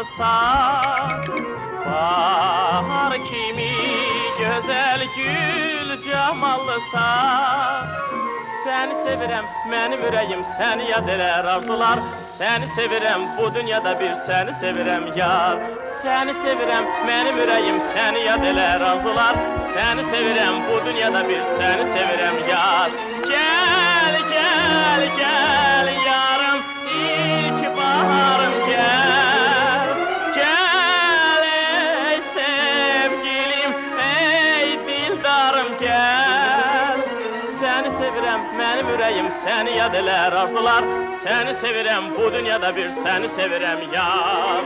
cemallısan, bahar kimi güzel gül cemallısan. Seni sevirem, benim yüreğim seni yad eler arzular. Seni sevirem, bu dünyada bir seni sevirem yar. Seni sevirem, benim yüreğim seni yad eler arzular. Seni sevirem, bu dünyada bir seni sevirem yar. Gel, gel, gel yarım, ilk baharım gel. Gel ey sevgilim, ey dildarım gel. Seni sevirem, benim yüreğim seni yad eler arzular. Seni sevirem, bu dünyada bir seni sevirem yar.